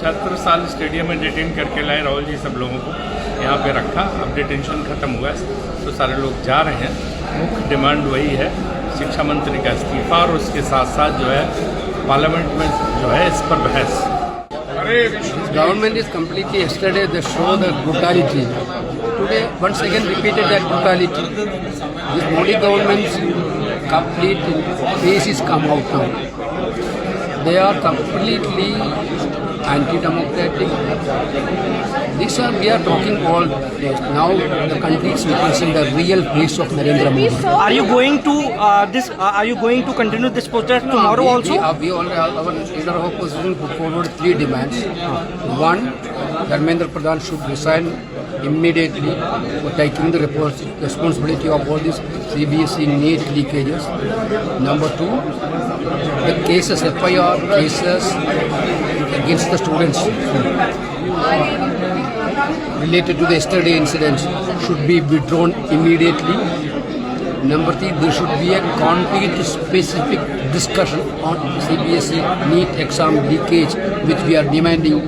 76 साल स्टेडियम में डिटेन करके लाए राहुल जी सब लोगों को, यहाँ पे रखा। अब डिटेंशन खत्म हुआ है तो सारे लोग जा रहे हैं। मुख्य डिमांड वही है, शिक्षा मंत्री का इस्तीफा और उसके साथ साथ जो है पार्लियामेंट में जो है इस पर बहस। Government is completely yesterday they show the brutality. Today once again repeated that brutality. This Modi government's complete face is come out now. They are completely anti-democratic. We are talking all days. Now the country is witnessing the real face of Narendra Modi. Are you going to Are you going to continue this protest tomorrow also? We already, our leader of opposition put forward 3 demands. One, Dharmendra Pradhan should resign immediately for taking the responsibility of all these CBSE NEET leakages. Number 2, the cases, FIR cases against the students related to the yesterday incidents should be withdrawn immediately. Number 3, there should be a concrete specific discussion on CBSE NEET exam leakage, which we are demanding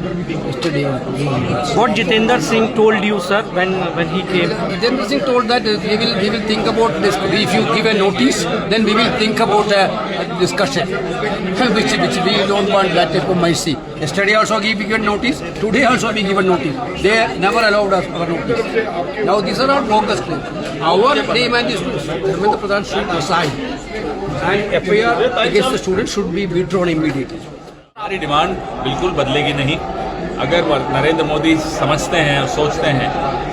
yesterday. What Jitendra Singh told you, sir, when he came? Jitendra Singh told that we will think about this. If you give a notice, then we will think about a discussion, which we don't want that type of mercy. Yesterday also we given notice. Today also we given notice. They never allowed us our notice. Now these are all bogus claims. Our demand is Dharmendra Pradhan should resign and FIR against the students should be withdrawn immediately. हमारी demand बिल्कुल बदलेगी नहीं। अगर नरेंद्र मोदी समझते हैं और सोचते हैं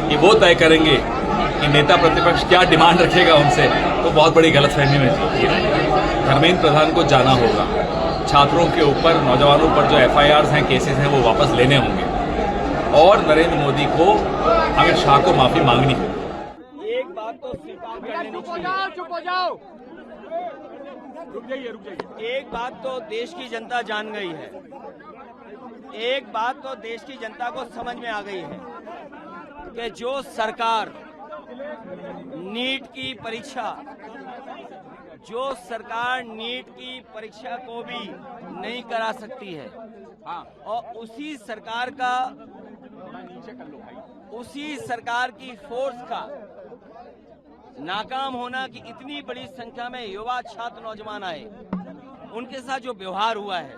कि वो तय करेंगे कि नेता प्रतिपक्ष क्या डिमांड रखेगा उनसे, तो बहुत बड़ी गलतफहमी में चलती है। धर्मेंद्र प्रधान को जाना होगा। छात्रों के ऊपर, नौजवानों पर जो FIRs हैं, केसेस हैं, वो वापस लेने होंगे और नरेंद्र मोदी को, अमित शाह को माफी मांगनी होगी। एक बात तो स्वीकार कर लेनी चाहिए। चुप हो जाओ। रुक जाइए। एक बात तो देश की जनता जान गई है, एक बात तो देश की जनता को समझ में आ गई है कि जो सरकार नीट की परीक्षा को भी नहीं करा सकती है और उसी सरकार की फोर्स का नाकाम होना कि इतनी बड़ी संख्या में युवा छात्र नौजवान आए, उनके साथ जो व्यवहार हुआ है,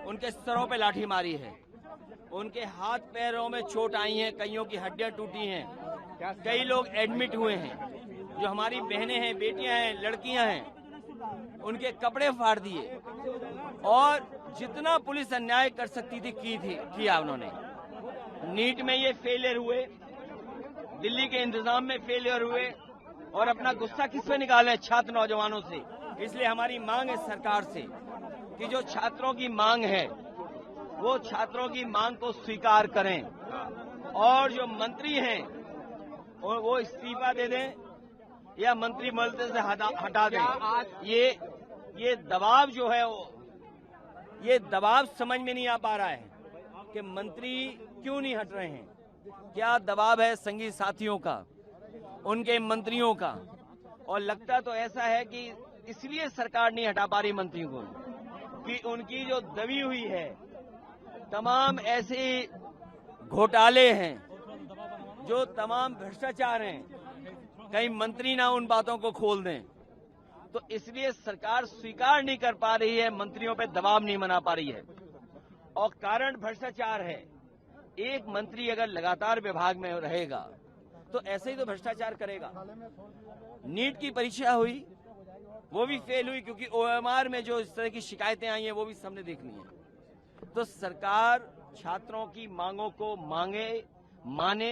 उनके सरों पे लाठी मारी है, उनके हाथ पैरों में चोट आई है, कईयों की हड्डियां टूटी हैं, कई लोग एडमिट हुए हैं, जो हमारी बहनें हैं, बेटियां हैं, लड़कियां हैं, उनके कपड़े फाड़ दिए और जितना पुलिस अन्याय कर सकती थी किया उन्होंने। नीट में ये फेलियर हुए, दिल्ली के इंतजाम में फेलियर हुए और अपना गुस्सा किस पे निकाले? छात्र नौजवानों से। इसलिए हमारी मांग है सरकार से कि जो छात्रों की मांग है वो छात्रों की मांग को स्वीकार करें और जो मंत्री हैं वो इस्तीफा दे दें या मंत्रिमंडल से हटा दें। ये दबाव जो है ये दबाव समझ में नहीं आ पा रहा है कि मंत्री क्यों नहीं हट रहे हैं। क्या दबाव है संगी साथियों का, उनके मंत्रियों का, और लगता तो ऐसा है कि इसलिए सरकार नहीं हटा पा रही मंत्रियों को कि उनकी जो दबी हुई है, तमाम ऐसे घोटाले हैं, जो तमाम भ्रष्टाचार हैं, कहीं मंत्री ना उन बातों को खोल दें, तो इसलिए सरकार स्वीकार नहीं कर पा रही है, मंत्रियों पे दबाव नहीं बना पा रही है और कारण भ्रष्टाचार है। एक मंत्री अगर लगातार विभाग में रहेगा तो ऐसे ही तो भ्रष्टाचार करेगा। नीट की परीक्षा हुई, वो भी फेल हुई क्योंकि OMR में जो इस तरह की शिकायतें आई हैं वो भी सबने देखनी है। तो सरकार छात्रों की मांगों को माने,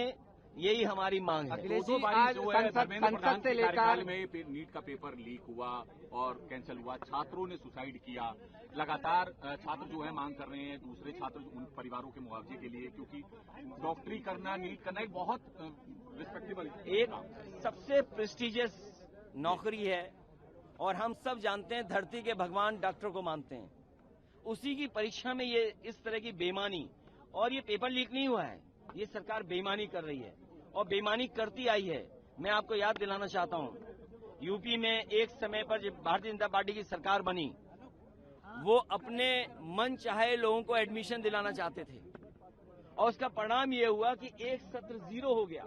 यही हमारी मांग है। अखिलेश जी, आज संसद से लेकर में नीट का पेपर लीक हुआ और कैंसिल हुआ, छात्रों ने सुसाइड किया। लगातार छात्र जो है मांग कर रहे हैं दूसरे छात्र उन परिवारों के मुआवजे के लिए, क्योंकि डॉक्टरी करना, नीट करना एक बहुत रिस्पेक्टेबल, एक सबसे प्रेस्टिजियस नौकरी है और हम सब जानते हैं धरती के भगवान डॉक्टर को मानते हैं। उसी की परीक्षा में ये इस तरह की बेईमानी, और ये पेपर लीक नहीं हुआ है, ये सरकार बेईमानी कर रही है और बेईमानी करती आई है। मैं आपको याद दिलाना चाहता हूं, यूपी में एक समय पर जब भारतीय जनता पार्टी की सरकार बनी, वो अपने मन चाहे लोगों को एडमिशन दिलाना चाहते थे और उसका परिणाम ये हुआ कि एक सत्र जीरो हो गया।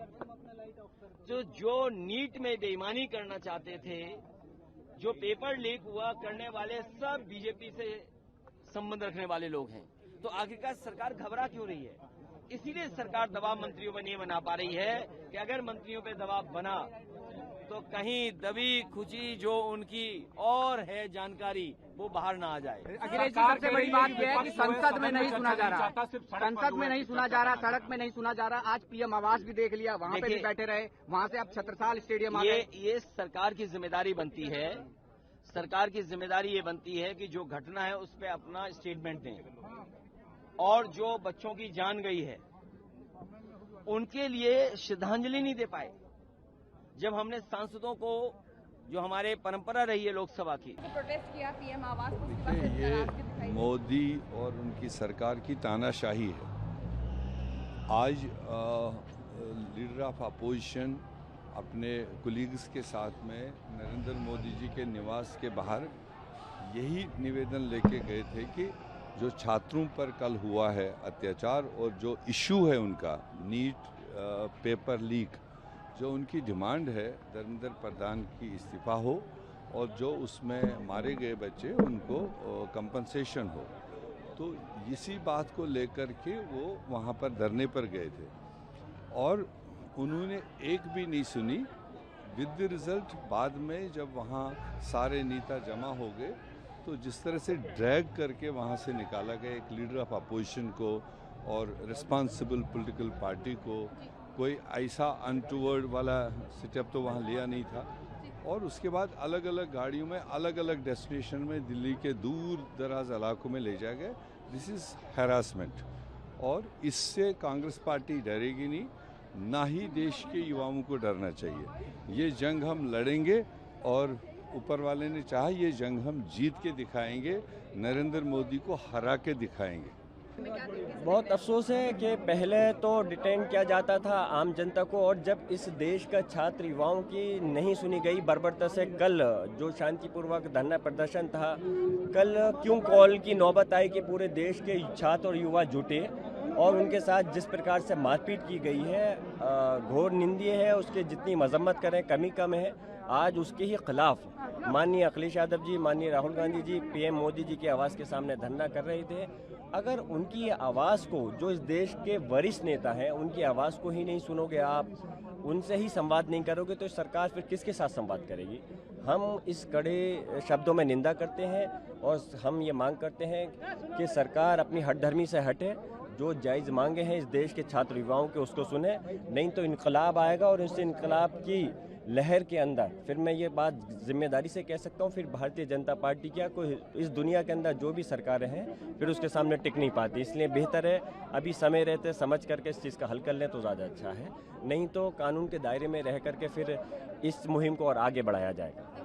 तो जो नीट में बेईमानी करना चाहते थे, जो पेपर लीक हुआ करने वाले सब बीजेपी से संबंध रखने वाले लोग हैं। तो आखिरकार सरकार घबरा क्यों रही है? इसीलिए सरकार दबाव मंत्रियों पर नहीं बना पा रही है कि अगर मंत्रियों पे दबाव बना तो कहीं दबी खुची जो उनकी और है जानकारी वो बाहर ना आ जाए। अखिलेश जी, सबसे बड़ी बात यह है कि संसद में नहीं सुना जा रहा, संसद में नहीं सुना जा रहा, सड़क में नहीं सुना जा रहा। आज पीएम आवास भी देख लिया, वहाँ पे भी बैठे रहे, वहाँ से अब छत्रसाल स्टेडियम आ गए। ये सरकार की जिम्मेदारी बनती है, सरकार की जिम्मेदारी ये बनती है कि जो घटना है उस पर अपना स्टेटमेंट दें और जो बच्चों की जान गई है उनके लिए श्रद्धांजलि नहीं दे पाए। जब हमने सांसदों को, जो हमारे परंपरा रही है लोकसभा की, प्रोटेस्ट किया पीएम आवास को, देखिए ये मोदी और उनकी सरकार की तानाशाही है। आज लीडर ऑफ अपोजिशन अपने कुलीग्स के साथ में नरेंद्र मोदी जी के निवास के बाहर यही निवेदन लेके गए थे कि जो छात्रों पर कल हुआ है अत्याचार और जो इशू है उनका नीट पेपर लीक, जो उनकी डिमांड है धर्मेंद्र प्रधान की इस्तीफा हो और जो उसमें मारे गए बच्चे उनको कंपनसेशन हो। तो इसी बात को लेकर के वो वहाँ पर धरने पर गए थे और उन्होंने एक भी नहीं सुनी। विद द रिजल्ट बाद में जब वहाँ सारे नेता जमा हो गए तो जिस तरह से ड्रैग करके वहाँ से निकाला गया एक लीडर ऑफ अपोजिशन को और रिस्पॉन्सिबल पॉलिटिकल पार्टी को, कोई ऐसा अनटूवर्ड वाला सेटअप तो वहाँ लिया नहीं था। और उसके बाद अलग अलग गाड़ियों में अलग अलग डेस्टिनेशन में दिल्ली के दूर दराज इलाकों में ले जाया गया। दिस इज़ हैरासमेंट और इससे कांग्रेस पार्टी डरेगी नहीं, ना ही देश के युवाओं को डरना चाहिए। ये जंग हम लड़ेंगे और ऊपर वाले ने चाहा ये जंग हम जीत के दिखाएंगे, नरेंद्र मोदी को हरा के दिखाएंगे। बहुत अफसोस है कि पहले तो डिटेन किया जाता था आम जनता को और जब इस देश का छात्र युवाओं की नहीं सुनी गई बर्बरता से, कल जो शांतिपूर्वक धरना प्रदर्शन था, कल क्यों कॉल की नौबत आई कि पूरे देश के छात्र और युवा जुटे और उनके साथ जिस प्रकार से मारपीट की गई है घोर निंदनीय है। उसके जितनी मजम्मत करें कमी कम है। आज उसके ही खिलाफ माननीय अखिलेश यादव जी, माननीय राहुल गांधी जी पीएम मोदी जी की आवाज़ के सामने धरना कर रहे थे। अगर उनकी आवाज़ को, जो इस देश के वरिष्ठ नेता हैं, उनकी आवाज़ को ही नहीं सुनोगे आप, उनसे ही संवाद नहीं करोगे तो सरकार फिर किसके साथ संवाद करेगी। हम इस कड़े शब्दों में निंदा करते हैं और हम ये मांग करते हैं कि सरकार अपनी हठधर्मी से हटे, जो जायज़ मांगे हैं इस देश के छात्र युवाओं के उसको सुने, नहीं तो इनकलाब आएगा और इस इनकलाब की लहर के अंदर फिर मैं ये बात जिम्मेदारी से कह सकता हूँ, फिर भारतीय जनता पार्टी क्या कोई इस दुनिया के अंदर जो भी सरकारें हैं फिर उसके सामने टिक नहीं पाती। इसलिए बेहतर है अभी समय रहते समझ करके इस चीज़ का हल कर लें तो ज़्यादा अच्छा है, नहीं तो कानून के दायरे में रह करके फिर इस मुहिम को और आगे बढ़ाया जाएगा।